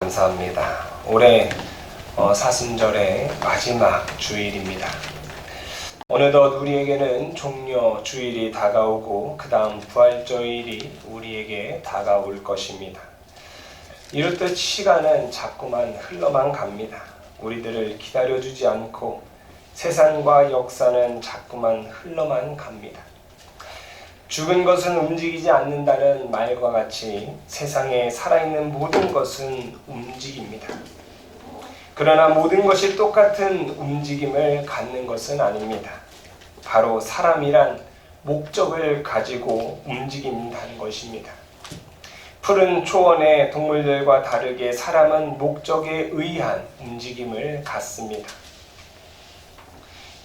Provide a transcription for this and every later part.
감사합니다. 올해 사순절의 마지막 주일입니다. 어느덧 우리에게는 종려 주일이 다가오고 그 다음 부활주일이 우리에게 다가올 것입니다. 이렇듯 시간은 자꾸만 흘러만 갑니다. 우리들을 기다려주지 않고 세상과 역사는 자꾸만 흘러만 갑니다. 죽은 것은 움직이지 않는다는 말과 같이 세상에 살아있는 모든 것은 움직입니다. 그러나 모든 것이 똑같은 움직임을 갖는 것은 아닙니다. 바로 사람이란 목적을 가지고 움직인다는 것입니다. 푸른 초원의 동물들과 다르게 사람은 목적에 의한 움직임을 갖습니다.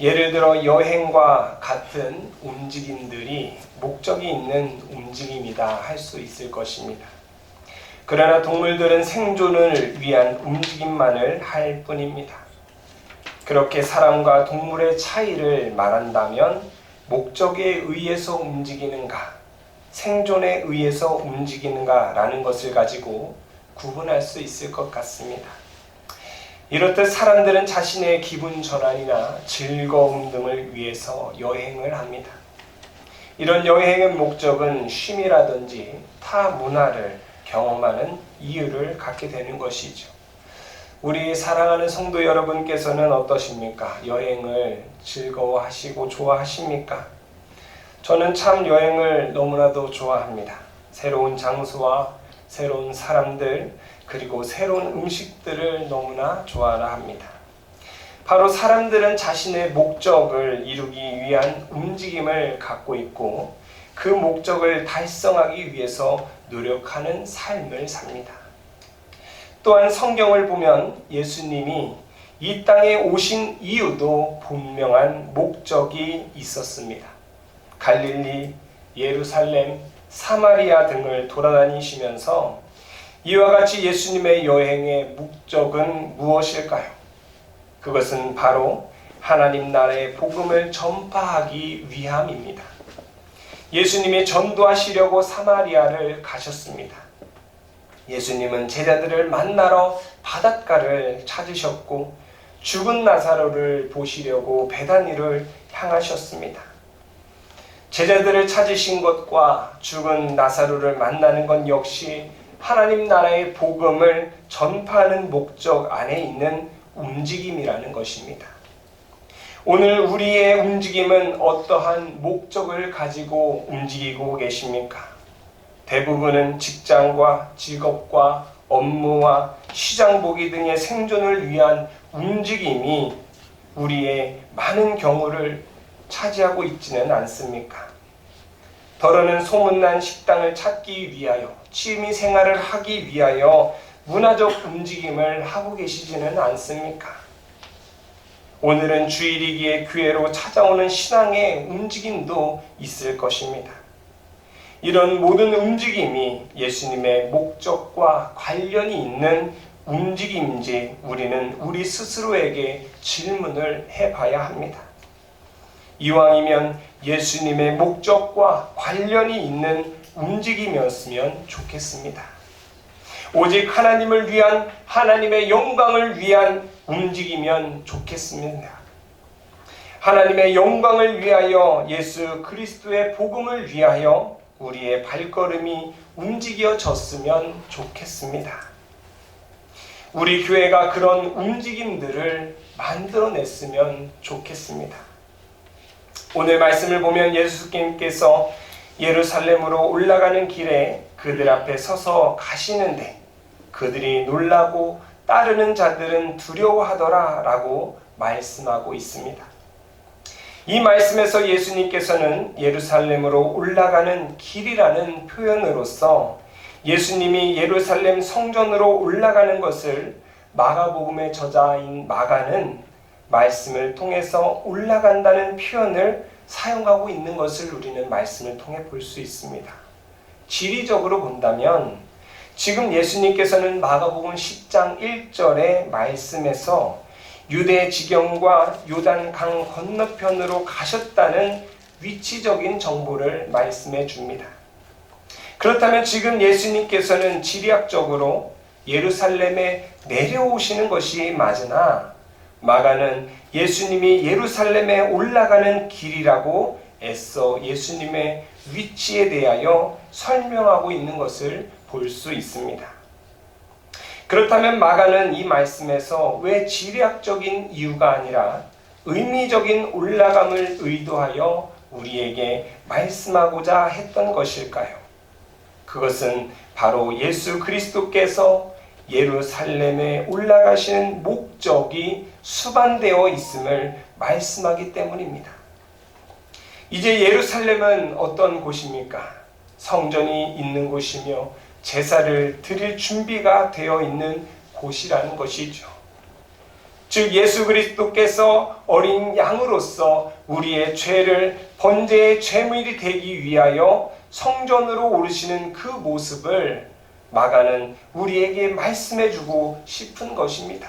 예를 들어 여행과 같은 움직임들이 목적이 있는 움직임이다 할 수 있을 것입니다. 그러나 동물들은 생존을 위한 움직임만을 할 뿐입니다. 그렇게 사람과 동물의 차이를 말한다면 목적에 의해서 움직이는가, 생존에 의해서 움직이는가 라는 것을 가지고 구분할 수 있을 것 같습니다. 이렇듯 사람들은 자신의 기분 전환이나 즐거움 등을 위해서 여행을 합니다. 이런 여행의 목적은 쉼이라든지 타 문화를 경험하는 이유를 갖게 되는 것이죠. 우리 사랑하는 성도 여러분께서는 어떠십니까? 여행을 즐거워하시고 좋아하십니까? 저는 참 여행을 너무나도 좋아합니다. 새로운 장소와 새로운 사람들, 그리고 새로운 음식들을 너무나 좋아라 합니다. 바로 사람들은 자신의 목적을 이루기 위한 움직임을 갖고 있고 그 목적을 달성하기 위해서 노력하는 삶을 삽니다. 또한 성경을 보면 예수님이 이 땅에 오신 이유도 분명한 목적이 있었습니다. 갈릴리, 예루살렘, 사마리아 등을 돌아다니시면서 이와 같이 예수님의 여행의 목적은 무엇일까요? 그것은 바로 하나님 나라의 복음을 전파하기 위함입니다. 예수님이 전도하시려고 사마리아를 가셨습니다. 예수님은 제자들을 만나러 바닷가를 찾으셨고 죽은 나사로를 보시려고 베다니를 향하셨습니다. 제자들을 찾으신 것과 죽은 나사로를 만나는 것 역시 하나님 나라의 복음을 전파하는 목적 안에 있는 움직임이라는 것입니다. 오늘 우리의 움직임은 어떠한 목적을 가지고 움직이고 계십니까? 대부분은 직장과 직업과 업무와 시장 보기 등의 생존을 위한 움직임이 우리의 많은 경우를 차지하고 있지는 않습니까? 더러는 소문난 식당을 찾기 위하여, 취미 생활을 하기 위하여 문화적 움직임을 하고 계시지는 않습니까? 오늘은 주일이기에 교회로 찾아오는 신앙의 움직임도 있을 것입니다. 이런 모든 움직임이 예수님의 목적과 관련이 있는 움직임인지 우리는 우리 스스로에게 질문을 해봐야 합니다. 이왕이면 예수님의 목적과 관련이 있는 움직임이었으면 좋겠습니다. 오직 하나님을 위한, 하나님의 영광을 위한 움직이면 좋겠습니다. 하나님의 영광을 위하여, 예수 그리스도의 복음을 위하여 우리의 발걸음이 움직여졌으면 좋겠습니다. 우리 교회가 그런 움직임들을 만들어냈으면 좋겠습니다. 오늘 말씀을 보면 예수님께서 예루살렘으로 올라가는 길에 그들 앞에 서서 가시는데 그들이 놀라고 따르는 자들은 두려워하더라 라고 말씀하고 있습니다. 이 말씀에서 예수님께서는 예루살렘으로 올라가는 길이라는 표현으로서 예수님이 예루살렘 성전으로 올라가는 것을 마가복음의 저자인 마가는 말씀을 통해서 올라간다는 표현을 사용하고 있는 것을 우리는 말씀을 통해 볼 수 있습니다. 지리적으로 본다면 지금 예수님께서는 마가복음 10장 1절의 말씀에서 유대 지경과 요단 강 건너편으로 가셨다는 위치적인 정보를 말씀해 줍니다. 그렇다면 지금 예수님께서는 지리학적으로 예루살렘에 내려오시는 것이 맞으나 마가는 예수님이 예루살렘에 올라가는 길이라고 애써 예수님의 위치에 대하여 설명하고 있는 것을 볼 수 있습니다. 그렇다면 마가는 이 말씀에서 왜 지리학적인 이유가 아니라 의미적인 올라감을 의도하여 우리에게 말씀하고자 했던 것일까요? 그것은 바로 예수 그리스도께서 예루살렘에 올라가시는 목적이 수반되어 있음을 말씀하기 때문입니다. 이제 예루살렘은 어떤 곳입니까? 성전이 있는 곳이며 제사를 드릴 준비가 되어 있는 곳이라는 것이죠. 즉 예수 그리스도께서 어린 양으로서 우리의 죄를 번제의 제물이 되기 위하여 성전으로 오르시는 그 모습을 마가는 우리에게 말씀해주고 싶은 것입니다.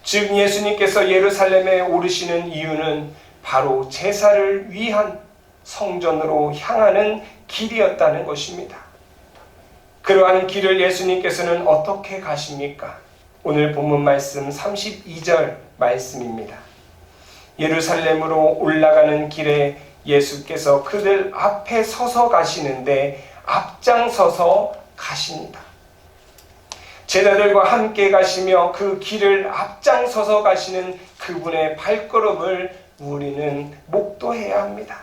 즉 예수님께서 예루살렘에 오르시는 이유는 바로 제사를 위한 성전으로 향하는 길이었다는 것입니다. 그러한 길을 예수님께서는 어떻게 가십니까? 오늘 본문 말씀 32절 말씀입니다. 예루살렘으로 올라가는 길에 예수께서 그들 앞에 서서 가시는데 앞장서서 가십니다. 제자들과 함께 가시며 그 길을 앞장서서 가시는 그분의 발걸음을 우리는 목도해야 합니다.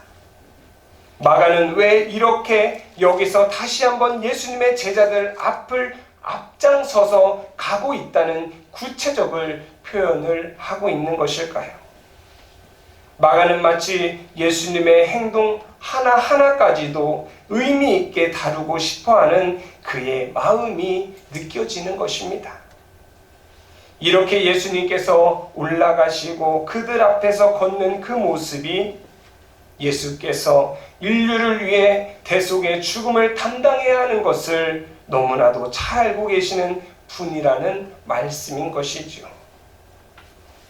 마가는 왜 이렇게 여기서 다시 한번 예수님의 제자들 앞을 앞장서서 가고 있다는 구체적인 표현을 하고 있는 것일까요? 마가는 마치 예수님의 행동 하나하나까지도 의미 있게 다루고 싶어하는 그의 마음이 느껴지는 것입니다. 이렇게 예수님께서 올라가시고 그들 앞에서 걷는 그 모습이 예수께서 인류를 위해 대속의 죽음을 담당해야 하는 것을 너무나도 잘 알고 계시는 분이라는 말씀인 것이죠.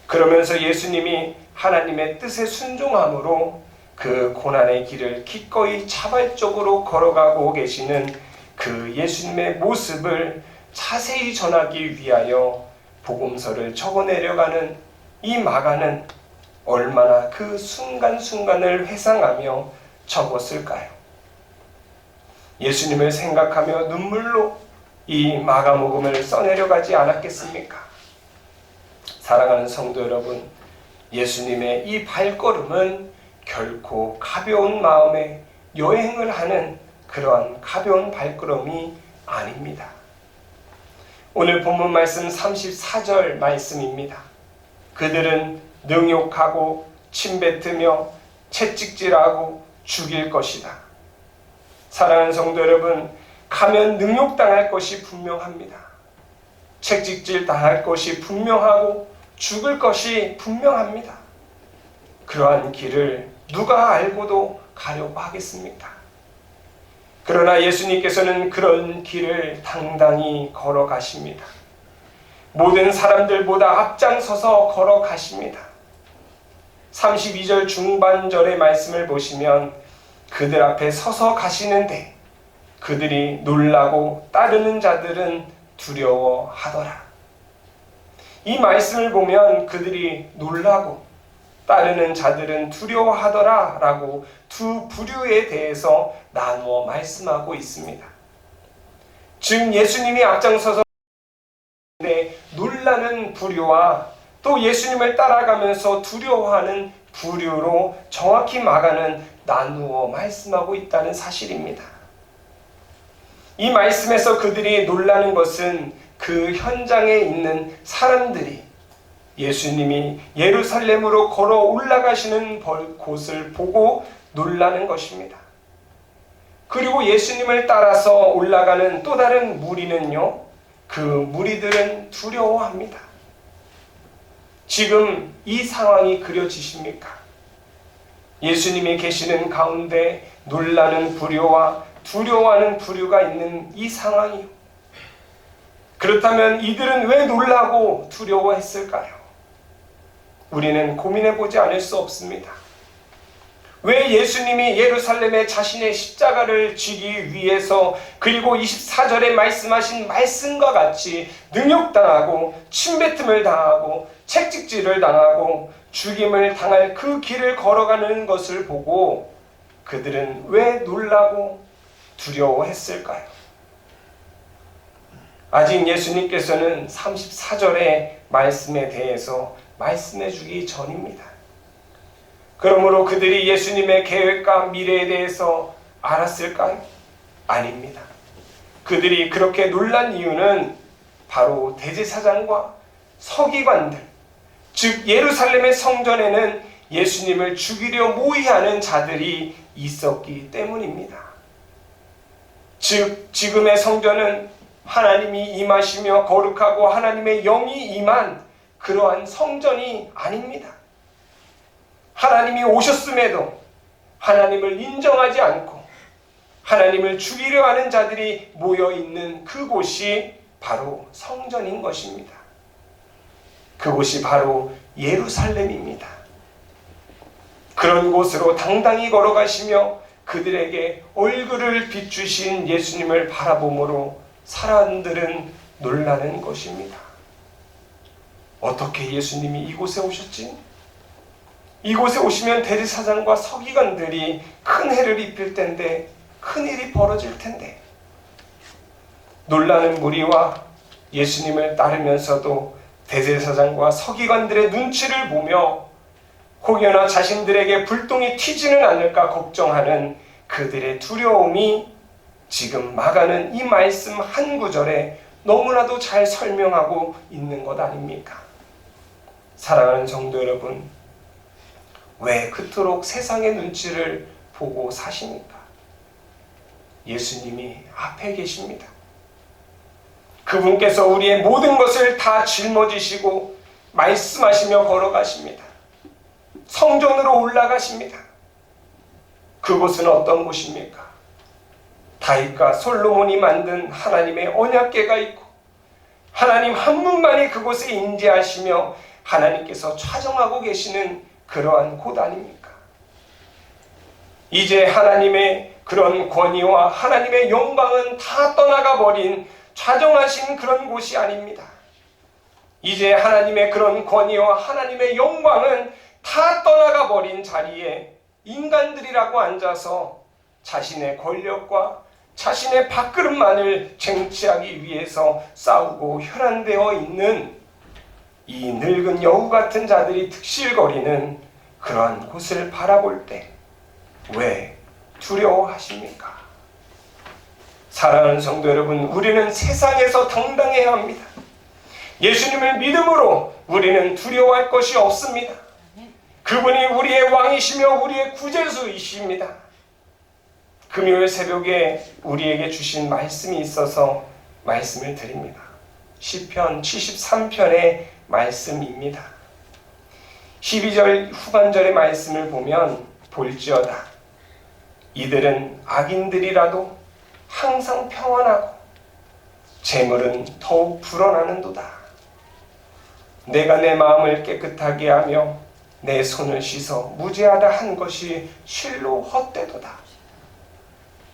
그러면서 예수님이 하나님의 뜻에 순종함으로 그 고난의 길을 기꺼이 자발적으로 걸어가고 계시는 그 예수님의 모습을 자세히 전하기 위하여 복음서를 적어내려가는 이 마가는 얼마나 그 순간순간을 회상하며 적었을까요? 예수님을 생각하며 눈물로 이 마가복음을 써내려가지 않았겠습니까? 사랑하는 성도 여러분, 예수님의 이 발걸음은 결코 가벼운 마음에 여행을 하는 그러한 가벼운 발걸음이 아닙니다. 오늘 본문 말씀 34절 말씀입니다. 그들은 능욕하고 침뱉으며 채찍질하고 죽일 것이다. 사랑하는 성도 여러분, 가면 능욕당할 것이 분명합니다. 채찍질 당할 것이 분명하고 죽을 것이 분명합니다. 그러한 길을 누가 알고도 가려고 하겠습니까? 그러나 예수님께서는 그런 길을 당당히 걸어가십니다. 모든 사람들보다 앞장서서 걸어가십니다. 32절 중반절의 말씀을 보시면 그들 앞에 서서 가시는데 그들이 놀라고 따르는 자들은 두려워하더라. 이 말씀을 보면 그들이 놀라고 따르는 자들은 두려워하더라 라고 두 부류에 대해서 나누어 말씀하고 있습니다. 즉 예수님이 앞장서서 놀라는 부류와 또 예수님을 따라가면서 두려워하는 부류로 정확히 마가는 나누어 말씀하고 있다는 사실입니다. 이 말씀에서 그들이 놀라는 것은 그 현장에 있는 사람들이 예수님이 예루살렘으로 걸어 올라가시는 곳을 보고 놀라는 것입니다. 그리고 예수님을 따라서 올라가는 또 다른 무리는요, 그 무리들은 두려워합니다. 지금 이 상황이 그려지십니까? 예수님이 계시는 가운데 놀라는 부류와 두려워하는 부류가 있는 이 상황이요. 그렇다면 이들은 왜 놀라고 두려워했을까요? 우리는 고민해보지 않을 수 없습니다. 왜 예수님이 예루살렘에 자신의 십자가를 지기 위해서, 그리고 24절에 말씀하신 말씀과 같이 능욕당하고 침뱉음을 당하고 채찍질을 당하고 죽임을 당할 그 길을 걸어가는 것을 보고 그들은 왜 놀라고 두려워했을까요? 아직 예수님께서는 34절의 말씀에 대해서 말씀해 주기 전입니다. 그러므로 그들이 예수님의 계획과 미래에 대해서 알았을까요? 아닙니다. 그들이 그렇게 놀란 이유는 바로 대제사장과 서기관들, 즉 예루살렘의 성전에는 예수님을 죽이려 모의하는 자들이 있었기 때문입니다. 즉 지금의 성전은 하나님이 임하시며 거룩하고 하나님의 영이 임한 그러한 성전이 아닙니다. 하나님이 오셨음에도 하나님을 인정하지 않고 하나님을 죽이려 하는 자들이 모여있는 그곳이 바로 성전인 것입니다. 그곳이 바로 예루살렘입니다. 그런 곳으로 당당히 걸어가시며 그들에게 얼굴을 비추신 예수님을 바라보므로 사람들은 놀라는 것입니다. 어떻게 예수님이 이곳에 오셨지? 이곳에 오시면 대제사장과 서기관들이 큰 해를 입힐 텐데, 큰일이 벌어질 텐데, 놀라는 무리와 예수님을 따르면서도 대제사장과 서기관들의 눈치를 보며 혹여나 자신들에게 불똥이 튀지는 않을까 걱정하는 그들의 두려움이 지금 마가는 이 말씀 한 구절에 너무나도 잘 설명하고 있는 것 아닙니까? 사랑하는 성도 여러분, 왜 그토록 세상의 눈치를 보고 사십니까? 예수님이 앞에 계십니다. 그분께서 우리의 모든 것을 다 짊어지시고 말씀하시며 걸어가십니다. 성전으로 올라가십니다. 그곳은 어떤 곳입니까? 다윗과 솔로몬이 만든 하나님의 언약궤가 있고 하나님 한 분만이 그곳에 임재하시며 하나님께서 차정하고 계시는 그러한 곳 아닙니까? 이제 하나님의 그런 권위와 하나님의 영광은 다 떠나가 버린 좌정하신 그런 곳이 아닙니다. 이제 하나님의 그런 권위와 하나님의 영광은 다 떠나가 버린 자리에 인간들이라고 앉아서 자신의 권력과 자신의 밥그릇만을 쟁취하기 위해서 싸우고 혈안되어 있는 이 늙은 여우 같은 자들이 득실거리는 그러한 곳을 바라볼 때 왜 두려워하십니까? 사랑하는 성도 여러분, 우리는 세상에서 당당해야 합니다. 예수님을 믿음으로 우리는 두려워할 것이 없습니다. 그분이 우리의 왕이시며 우리의 구제주이십니다. 금요일 새벽에 우리에게 주신 말씀이 있어서 말씀을 드립니다. 시편 73편의 말씀입니다. 12절 후반절의 말씀을 보면 볼지어다 이들은 악인들이라도 항상 평안하고 재물은 더욱 불어나는도다. 내가 내 마음을 깨끗하게 하며 내 손을 씻어 무죄하다 한 것이 실로 헛되도다.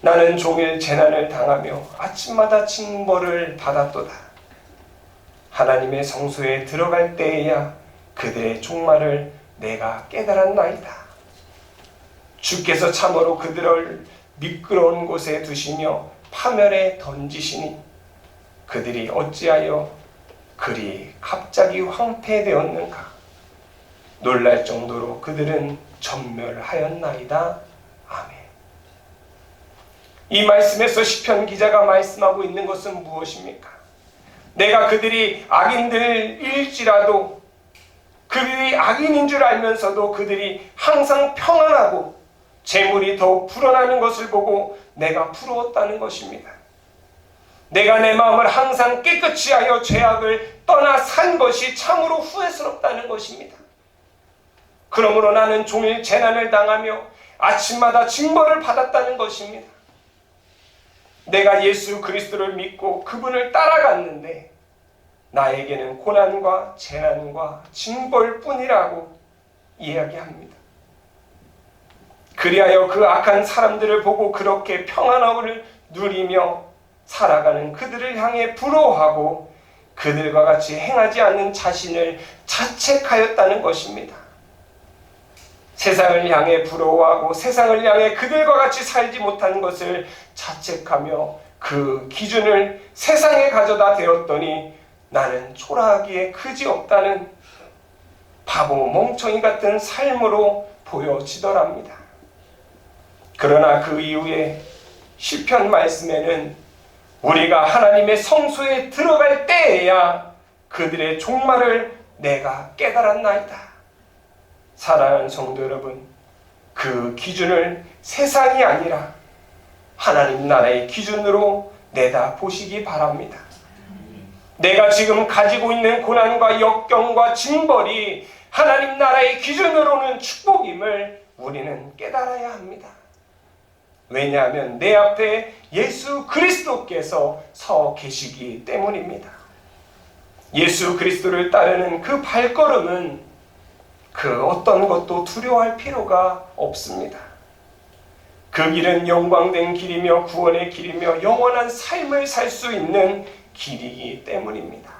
나는 종일 재난을 당하며 아침마다 징벌을 받았도다. 하나님의 성소에 들어갈 때에야 그들의 종말을 내가 깨달았나이다. 주께서 참으로 그들을 미끄러운 곳에 두시며 파멸에 던지시니 그들이 어찌하여 그리 갑자기 황폐되었는가. 놀랄 정도로 그들은 전멸하였나이다. 아멘. 이 말씀에서 시편 기자가 말씀하고 있는 것은 무엇입니까? 내가 그들이 악인들일지라도, 그들이 악인인 줄 알면서도 그들이 항상 평안하고 재물이 더욱 불어나는 것을 보고 내가 부러웠다는 것입니다. 내가 내 마음을 항상 깨끗이 하여 죄악을 떠나 산 것이 참으로 후회스럽다는 것입니다. 그러므로 나는 종일 재난을 당하며 아침마다 징벌을 받았다는 것입니다. 내가 예수 그리스도를 믿고 그분을 따라갔는데 나에게는 고난과 재난과 징벌뿐이라고 이야기합니다. 그리하여 그 악한 사람들을 보고 그렇게 평안함을 누리며 살아가는 그들을 향해 부러워하고 그들과 같이 행하지 않는 자신을 자책하였다는 것입니다. 세상을 향해 부러워하고 세상을 향해 그들과 같이 살지 못하는 것을 자책하며 그 기준을 세상에 가져다 대었더니 나는 초라하기에 그지없다는 바보 멍청이 같은 삶으로 보여지더랍니다. 그러나 그 이후에 시편 말씀에는 우리가 하나님의 성소에 들어갈 때에야 그들의 종말을 내가 깨달았나이다. 사랑하는 성도 여러분, 그 기준을 세상이 아니라 하나님 나라의 기준으로 내다 보시기 바랍니다. 내가 지금 가지고 있는 고난과 역경과 징벌이 하나님 나라의 기준으로는 축복임을 우리는 깨달아야 합니다. 왜냐하면 내 앞에 예수 그리스도께서 서 계시기 때문입니다. 예수 그리스도를 따르는 그 발걸음은 그 어떤 것도 두려워할 필요가 없습니다. 그 길은 영광된 길이며 구원의 길이며 영원한 삶을 살 수 있는 길이기 때문입니다.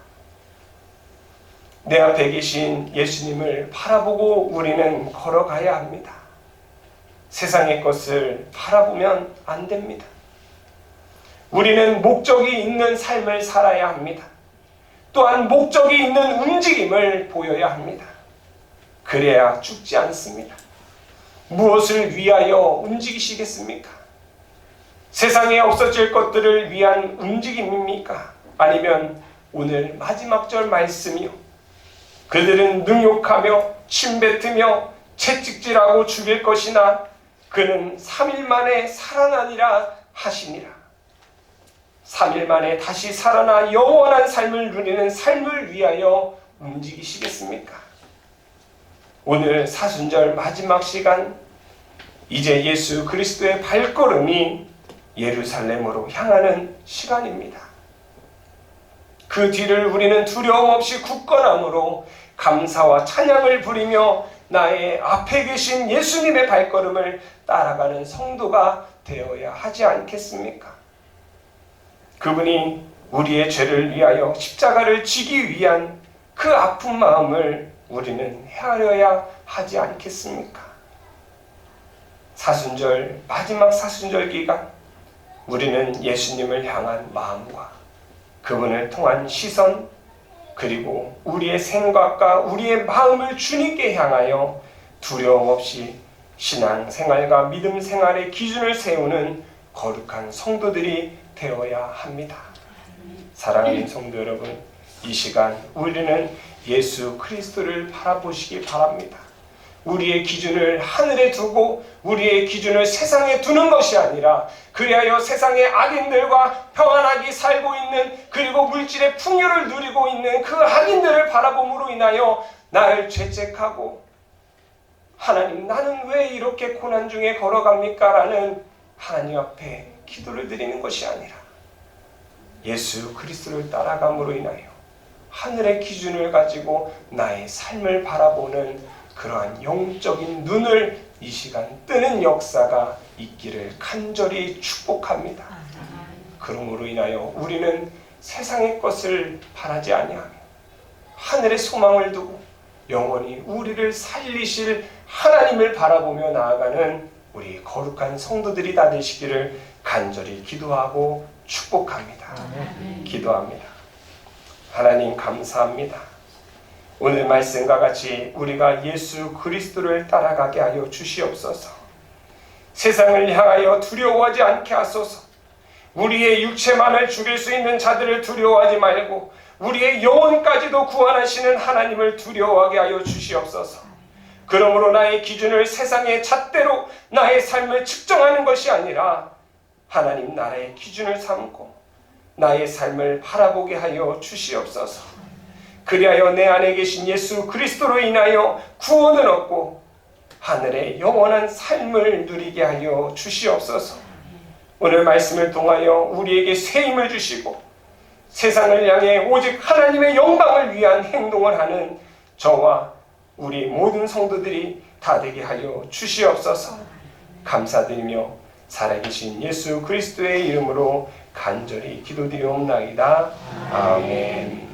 내 앞에 계신 예수님을 바라보고 우리는 걸어가야 합니다. 세상의 것을 바라보면 안 됩니다. 우리는 목적이 있는 삶을 살아야 합니다. 또한 목적이 있는 움직임을 보여야 합니다. 그래야 죽지 않습니다. 무엇을 위하여 움직이시겠습니까? 세상에 없어질 것들을 위한 움직임입니까? 아니면 오늘 마지막 절 말씀이요. 그들은 능욕하며 침뱉으며 채찍질하고 죽일 것이나 그는 3일 만에 살아나니라 하시니라. 3일 만에 다시 살아나 영원한 삶을 누리는 삶을 위하여 움직이시겠습니까? 오늘 사순절 마지막 시간, 이제 예수 그리스도의 발걸음이 예루살렘으로 향하는 시간입니다. 그 뒤를 우리는 두려움 없이 굳건함으로 감사와 찬양을 부리며 나의 앞에 계신 예수님의 발걸음을 따라가는 성도가 되어야 하지 않겠습니까? 그분이 우리의 죄를 위하여 십자가를 지기 위한 그 아픈 마음을 우리는 헤아려야 하지 않겠습니까? 사순절, 마지막 사순절 기간, 우리는 예수님을 향한 마음과 그분을 통한 시선, 그리고 우리의 생각과 우리의 마음을 주님께 향하여 두려움 없이 신앙생활과 믿음 생활의 기준을 세우는 거룩한 성도들이 되어야 합니다. 사랑하는 성도 여러분, 이 시간 우리는 예수 그리스도를 바라보시기 바랍니다. 우리의 기준을 하늘에 두고 우리의 기준을 세상에 두는 것이 아니라 그리하여 세상의 악인들과 평안하게 살고 있는, 그리고 물질의 풍요를 누리고 있는 그 악인들을 바라봄으로 인하여 나를 죄책하고 하나님 나는 왜 이렇게 고난 중에 걸어갑니까? 라는 하나님 앞에 기도를 드리는 것이 아니라 예수 그리스도를 따라감으로 인하여 하늘의 기준을 가지고 나의 삶을 바라보는 그러한 영적인 눈을 이 시간 뜨는 역사가 있기를 간절히 축복합니다. 그러므로 인하여 우리는 세상의 것을 바라지 아니하며 하늘의 소망을 두고 영원히 우리를 살리실 하나님을 바라보며 나아가는 우리 거룩한 성도들이 다 되시기를 간절히 기도하고 축복합니다. 기도합니다. 하나님 감사합니다. 오늘 말씀과 같이 우리가 예수 그리스도를 따라가게 하여 주시옵소서. 세상을 향하여 두려워하지 않게 하소서. 우리의 육체만을 죽일 수 있는 자들을 두려워하지 말고 우리의 영혼까지도 구원하시는 하나님을 두려워하게 하여 주시옵소서. 그러므로 나의 기준을 세상의 잣대로 나의 삶을 측정하는 것이 아니라 하나님 나라의 기준을 삼고 나의 삶을 바라보게 하여 주시옵소서. 그리하여 내 안에 계신 예수 그리스도로 인하여 구원을 얻고 하늘의 영원한 삶을 누리게 하여 주시옵소서. 오늘 말씀을 통하여 우리에게 새 힘을 주시고 세상을 향해 오직 하나님의 영광을 위한 행동을 하는 저와 우리 모든 성도들이 다 되게 하여 주시옵소서. 감사드리며 살아계신 예수 그리스도의 이름으로 간절히 기도드리옵나이다. 아멘.